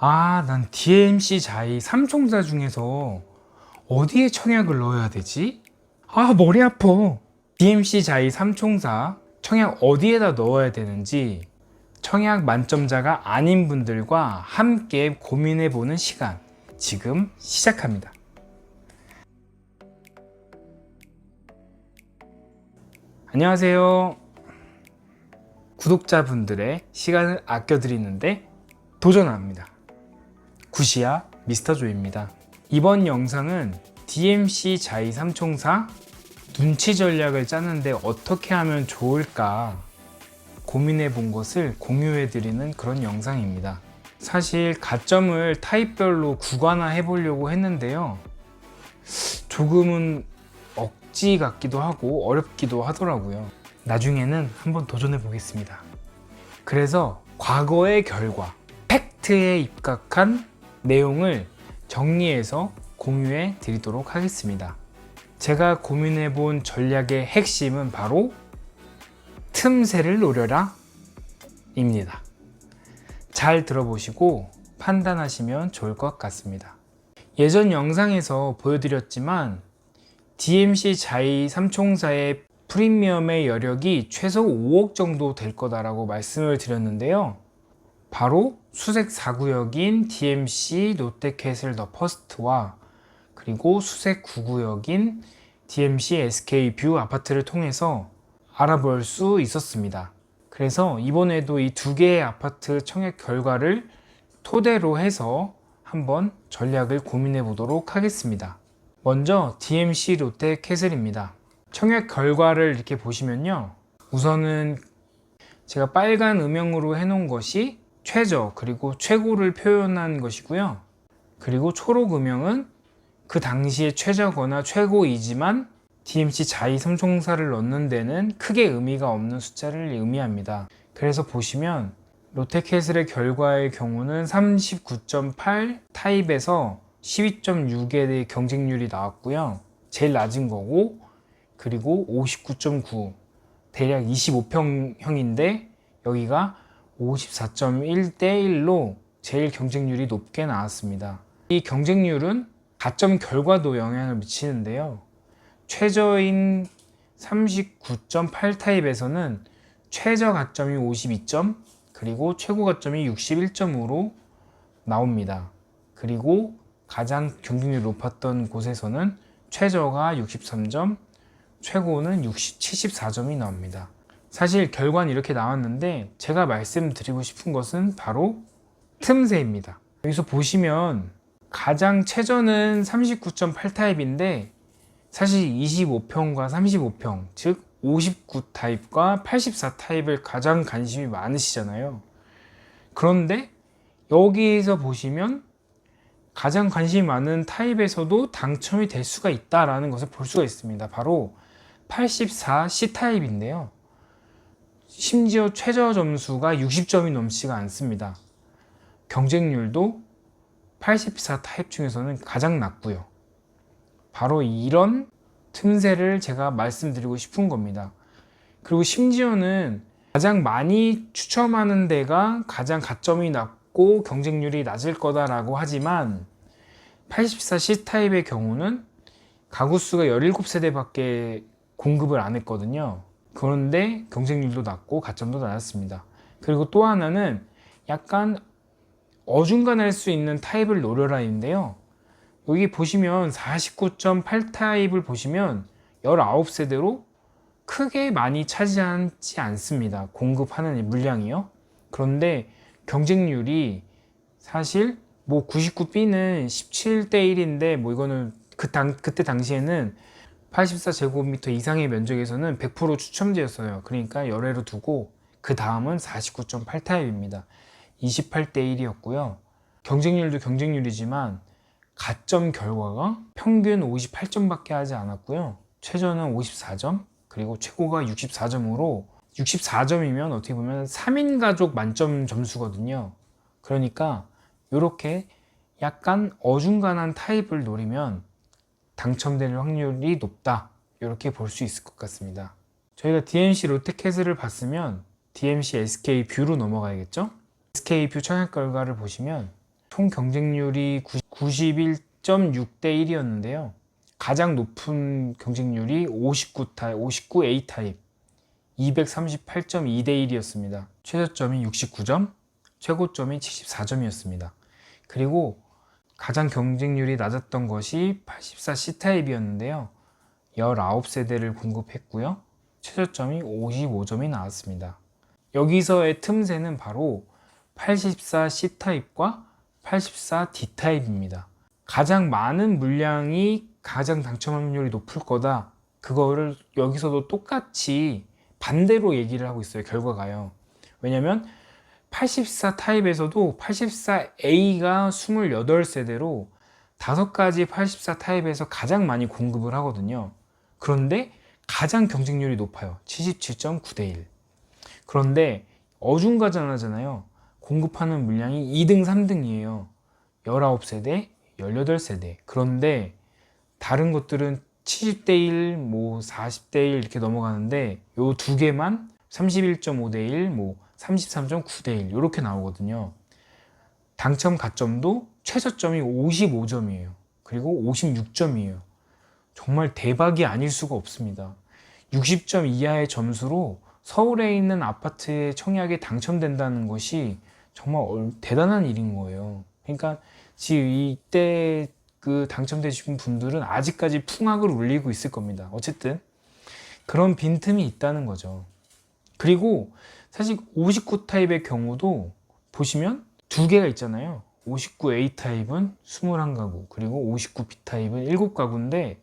난 DMC 자이 3총사 중에서 어디에 청약을 넣어야 되지? 머리 아파. DMC 자이 3총사 청약 어디에다 넣어야 되는지 청약 만점자가 아닌 분들과 함께 고민해보는 시간 지금 시작합니다. 안녕하세요. 구독자분들의 시간을 아껴드리는데 도전합니다. 구시야 미스터조입니다. 이번 영상은 DMC 자이 3총사 눈치 전략을 짜는데 어떻게 하면 좋을까 고민해 본 것을 공유해 드리는 그런 영상입니다. 사실 가점을 타입별로 구간화해 보려고 했는데요. 조금은 억지 같기도 하고 어렵기도 하더라고요. 나중에는 한번 도전해 보겠습니다. 그래서 과거의 결과, 팩트에 입각한 내용을 정리해서 공유해 드리도록 하겠습니다. 제가 고민해 본 전략의 핵심은 바로 틈새를 노려라 입니다. 잘 들어보시고 판단하시면 좋을 것 같습니다. 예전 영상에서 보여드렸지만 DMC 자이 3총사의 프리미엄의 여력이 최소 5억 정도 될 거다라고 말씀을 드렸는데요. 바로 수색 4구역인 DMC 롯데캐슬 더 퍼스트와 그리고 수색 9구역인 DMC SK뷰 아파트를 통해서 알아볼 수 있었습니다. 그래서 이번에도 이 두 개의 아파트 청약 결과를 토대로 해서 한번 전략을 고민해 보도록 하겠습니다. 먼저 DMC 롯데캐슬입니다. 청약 결과를 이렇게 보시면요. 우선은 제가 빨간 음영으로 해놓은 것이 최저 그리고 최고를 표현한 것이고요. 그리고 초록 음영은 그 당시에 최저거나 최고이지만 DMC 자이 3총사를 넣는 데는 크게 의미가 없는 숫자를 의미합니다. 그래서 보시면 롯데캐슬의 결과의 경우는 39.8 타입에서 12.6의 경쟁률이 나왔고요. 제일 낮은 거고, 그리고 59.9 대략 25평형인데 여기가 54.1대 1로 제일 경쟁률이 높게 나왔습니다. 이 경쟁률은 가점 결과도 영향을 미치는데요. 최저인 39.8 타입에서는 최저 가점이 52점, 그리고 최고 가점이 61점으로 나옵니다. 그리고 가장 경쟁률이 높았던 곳에서는 최저가 63점, 최고는 74점이 나옵니다. 사실 결과는 이렇게 나왔는데 제가 말씀드리고 싶은 것은 바로 틈새입니다. 여기서 보시면 가장 최저는 39.8 타입인데 사실 25평과 35평, 즉 59 타입과 84 타입을 가장 관심이 많으시잖아요. 그런데 여기에서 보시면 가장 관심이 많은 타입에서도 당첨이 될 수가 있다는 것을 볼 수가 있습니다. 바로 84 C 타입인데요. 심지어 최저 점수가 60점이 넘지가 않습니다. 경쟁률도 84 타입 중에서는 가장 낮고요. 바로 이런 틈새를 제가 말씀드리고 싶은 겁니다. 그리고 심지어는 가장 많이 추첨하는 데가 가장 가점이 낮고 경쟁률이 낮을 거다라고 하지만 84C 타입의 경우는 가구 수가 17세대밖에 공급을 안 했거든요. 그런데 경쟁률도 낮고 가점도 낮았습니다. 그리고 또 하나는 약간 어중간할 수 있는 타입을 노려라인데요. 여기 보시면 49.8 타입을 보시면 19세대로 크게 많이 차지하지 않습니다. 공급하는 물량이요. 그런데 경쟁률이 사실 뭐 99B는 17대 1인데 뭐 이거는 그때 당시에는 84제곱미터 이상의 면적에서는 100% 추첨제였어요. 그러니까 열애로 두고 그 다음은 49.8 타입입니다. 28대 1이었고요. 경쟁률도 경쟁률이지만 가점 결과가 평균 58점밖에 하지 않았고요. 최저는 54점, 그리고 최고가 64점으로 64점이면 어떻게 보면 3인 가족 만점 점수거든요. 그러니까 이렇게 약간 어중간한 타입을 노리면 당첨될 확률이 높다, 이렇게 볼 수 있을 것 같습니다. 저희가 DMC 롯데캐슬을 봤으면 DMC SK뷰로 넘어가야겠죠. SK뷰 청약 결과를 보시면 총 경쟁률이 91.6대 1이었는데요. 가장 높은 경쟁률이 59 A타입 238.2대 1이었습니다. 최저점이 69점, 최고점이 74점이었습니다. 그리고 가장 경쟁률이 낮았던 것이 84 C타입이었는데요. 19세대를 공급했고요. 최저점이 55점이 나왔습니다. 여기서의 틈새는 바로 84 C타입과 84 D타입입니다. 가장 많은 물량이 가장 당첨 확률이 높을 거다. 그거를 여기서도 똑같이 반대로 얘기를 하고 있어요. 결과가요. 왜냐면 84 타입에서도 84A가 28세대로 5가지 84 타입에서 가장 많이 공급을 하거든요. 그런데 가장 경쟁률이 높아요. 77.9대 1. 그런데 어중간하잖아요. 공급하는 물량이 2등, 3등이에요. 19세대, 18세대. 그런데 다른 것들은 70대 1, 뭐 40대 1 이렇게 넘어가는데 요 두 개만 31.5대 1, 뭐 33.9대 1 이렇게 나오거든요. 당첨 가점도 최저점이 55점이에요. 그리고 56점이에요. 정말 대박이 아닐 수가 없습니다. 60점 이하의 점수로 서울에 있는 아파트에 청약에 당첨된다는 것이 정말 대단한 일인 거예요. 그러니까 지금 이때 그 당첨되신 분들은 아직까지 풍악을 울리고 있을 겁니다. 어쨌든 그런 빈틈이 있다는 거죠. 그리고 사실 59 타입의 경우도 보시면 두 개가 있잖아요. 59 A 타입은 21가구, 그리고 59 B 타입은 7가구인데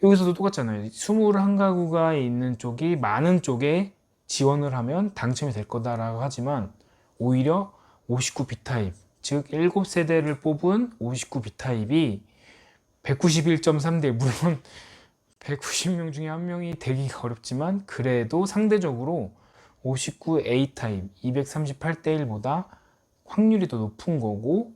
여기서도 똑같잖아요. 21가구가 있는 쪽이 많은 쪽에 지원을 하면 당첨이 될 거다라고 하지만 오히려 59 B 타입, 즉 7세대를 뽑은 59 B 타입이 191.3대, 물론 190명 중에 한 명이 되기가 어렵지만 그래도 상대적으로 59 A 타입 238대 1보다 확률이 더 높은 거고,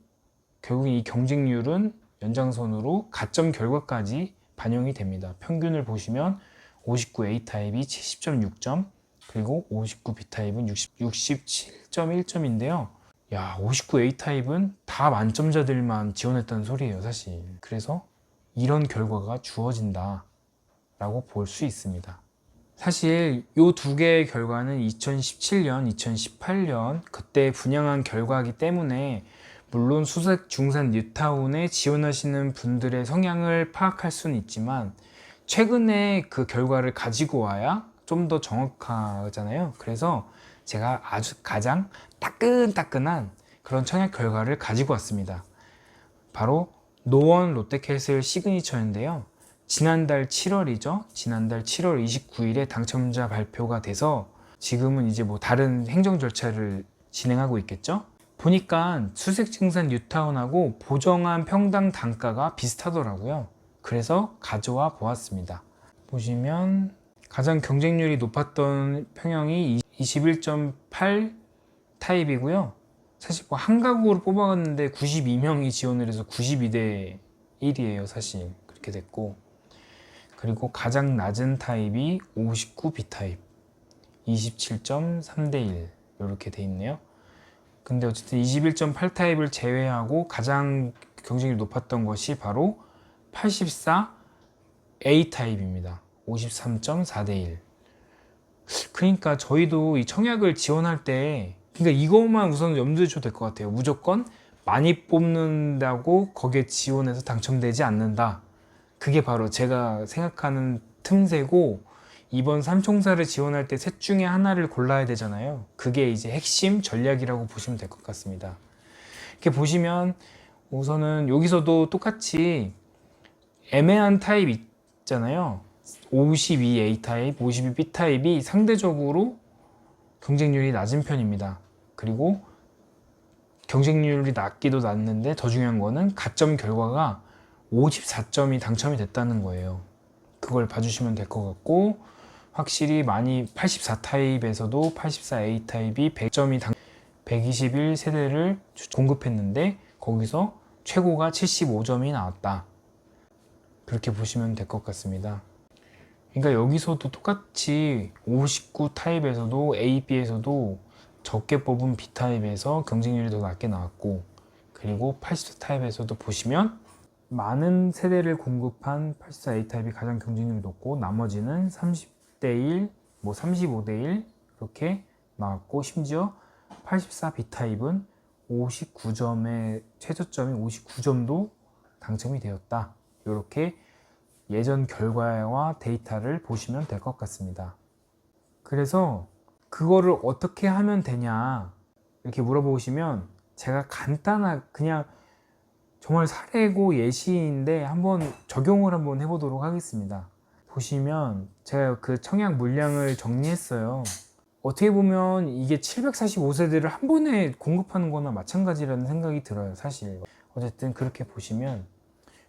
결국 이 경쟁률은 연장선으로 가점 결과까지 반영이 됩니다. 평균을 보시면 59 A 타입이 70.6점, 그리고 59 B 타입은 67.1점인데요. 야, 59 A 타입은 다 만점자들만 지원했다는 소리예요, 사실. 그래서 이런 결과가 주어진다 라고 볼 수 있습니다. 사실 이 두 개의 결과는 2017년, 2018년 그때 분양한 결과이기 때문에 물론 수색 중산 뉴타운에 지원하시는 분들의 성향을 파악할 수는 있지만 최근에 그 결과를 가지고 와야 좀 더 정확하잖아요. 그래서 제가 아주 가장 따끈따끈한 그런 청약 결과를 가지고 왔습니다. 바로 노원 롯데캐슬 시그니처인데요. 지난달 7월이죠. 지난달 7월 29일에 당첨자 발표가 돼서 지금은 이제 뭐 다른 행정 절차를 진행하고 있겠죠. 보니까 수색증산 뉴타운하고 보정한 평당 단가가 비슷하더라고요. 그래서 가져와 보았습니다. 보시면 가장 경쟁률이 높았던 평형이 21.8 타입이고요. 사실 뭐 한 가구로 뽑아갔는데 92명이 지원을 해서 92대 1이에요. 사실 그렇게 됐고, 그리고 가장 낮은 타입이 59 B 타입 27.3대 1 이렇게 돼 있네요. 근데 어쨌든 21.8 타입을 제외하고 가장 경쟁률이 높았던 것이 바로 84 A 타입입니다. 53.4대 1. 그러니까 저희도 이 청약을 지원할 때 그러니까 이것만 우선 염두에 줘도 될 것 같아요. 무조건 많이 뽑는다고 거기에 지원해서 당첨되지 않는다. 그게 바로 제가 생각하는 틈새고, 이번 삼총사를 지원할 때 셋 중에 하나를 골라야 되잖아요. 그게 이제 핵심 전략이라고 보시면 될 것 같습니다. 이렇게 보시면 우선은 여기서도 똑같이 애매한 타입 있잖아요. 52 A 타입, 52 B 타입이 상대적으로 경쟁률이 낮은 편입니다. 그리고 경쟁률이 낮기도 낮는데 더 중요한 거는 가점 결과가 54점이 당첨이 됐다는 거예요. 그걸 봐주시면 될 것 같고, 확실히 많이 84 타입에서도 84 A 타입이 100점이 121세대를 공급했는데 거기서 최고가 75점이 나왔다. 그렇게 보시면 될 것 같습니다. 그러니까 여기서도 똑같이 59 타입에서도 A, B에서도 적게 뽑은 B 타입에서 경쟁률이 더 낮게 나왔고, 그리고 84 타입에서도 보시면 많은 세대를 공급한 84A 타입이 가장 경쟁률이 높고 나머지는 30대 1, 뭐 35대 1 이렇게 나왔고 심지어 84B 타입은 59점의 최저점이 59점도 당첨이 되었다. 이렇게 예전 결과와 데이터를 보시면 될 것 같습니다. 그래서 그거를 어떻게 하면 되냐 이렇게 물어보시면 제가 간단하게 그냥 정말 사례고 예시인데 한번 적용을 한번 해보도록 하겠습니다. 보시면 제가 그 청약 물량을 정리했어요. 어떻게 보면 이게 745세대를 한 번에 공급하는 거나 마찬가지라는 생각이 들어요, 사실. 어쨌든 그렇게 보시면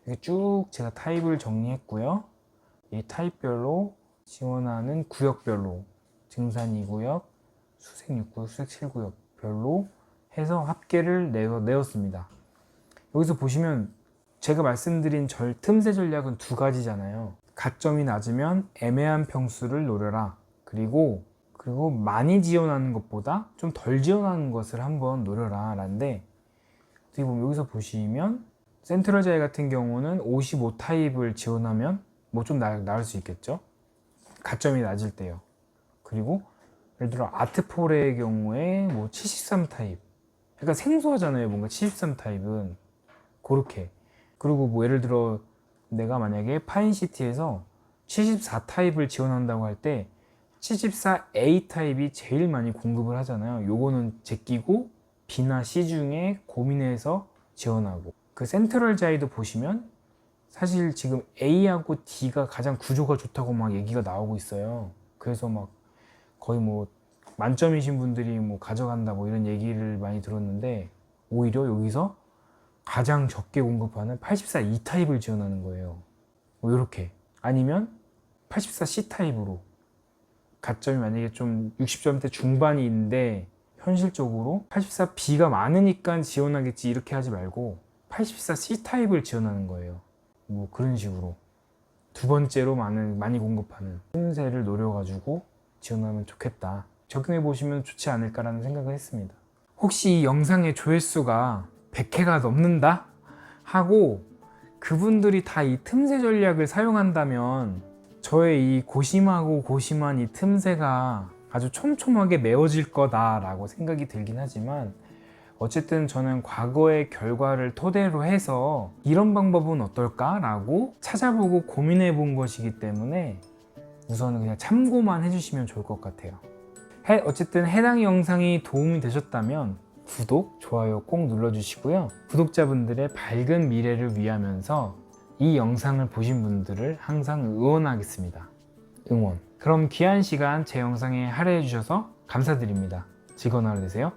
이렇게 쭉 제가 타입을 정리했고요. 이 타입별로 지원하는 구역별로 증산 2구역, 수색 6구역, 수색 7구역 별로 해서 합계를 내었습니다. 여기서 보시면 제가 말씀드린 틈새 전략은 두 가지잖아요. 가점이 낮으면 애매한 평수를 노려라. 그리고 많이 지원하는 것보다 좀 덜 지원하는 것을 한번 노려라 라는데, 어떻게 보면 여기서 보시면 센트럴 자이 같은 경우는 55 타입을 지원하면 뭐 좀 나을 수 있겠죠. 가점이 낮을 때요. 그리고 예를 들어 아트폴의 경우에 뭐 73 타입, 약간 생소하잖아요, 뭔가 73 타입은. 그렇게. 그리고 뭐 예를 들어 내가 만약에 파인시티에서 74 타입을 지원한다고 할 때 74A 타입이 제일 많이 공급을 하잖아요. 요거는 제끼고 B나 C 중에 고민해서 지원하고, 그 센트럴 자이도 보시면 사실 지금 A하고 D가 가장 구조가 좋다고 막 얘기가 나오고 있어요. 그래서 막 거의 뭐 만점이신 분들이 뭐 가져간다 뭐 이런 얘기를 많이 들었는데, 오히려 여기서 가장 적게 공급하는 84E 타입을 지원하는 거예요. 뭐 이렇게. 아니면 84C 타입으로 가점이 만약에 좀 60점대 중반인데 현실적으로 84B가 많으니까 지원하겠지 이렇게 하지 말고 84C 타입을 지원하는 거예요. 뭐 그런 식으로 두 번째로 많이 공급하는 틈새를 노려가지고 지원하면 좋겠다. 적용해 보시면 좋지 않을까라는 생각을 했습니다. 혹시 이 영상의 조회수가 100회가 넘는다? 하고 그분들이 다 이 틈새 전략을 사용한다면 저의 이 고심하고 고심한 이 틈새가 아주 촘촘하게 메워질 거다라고 생각이 들긴 하지만, 어쨌든 저는 과거의 결과를 토대로 해서 이런 방법은 어떨까라고 찾아보고 고민해 본 것이기 때문에 우선은 그냥 참고만 해주시면 좋을 것 같아요. 어쨌든 해당 영상이 도움이 되셨다면 구독, 좋아요 꼭 눌러주시고요. 구독자분들의 밝은 미래를 위하면서 이 영상을 보신 분들을 항상 응원하겠습니다. 응원. 그럼 귀한 시간 제 영상에 할애해 주셔서 감사드립니다. 즐거운 하루 되세요.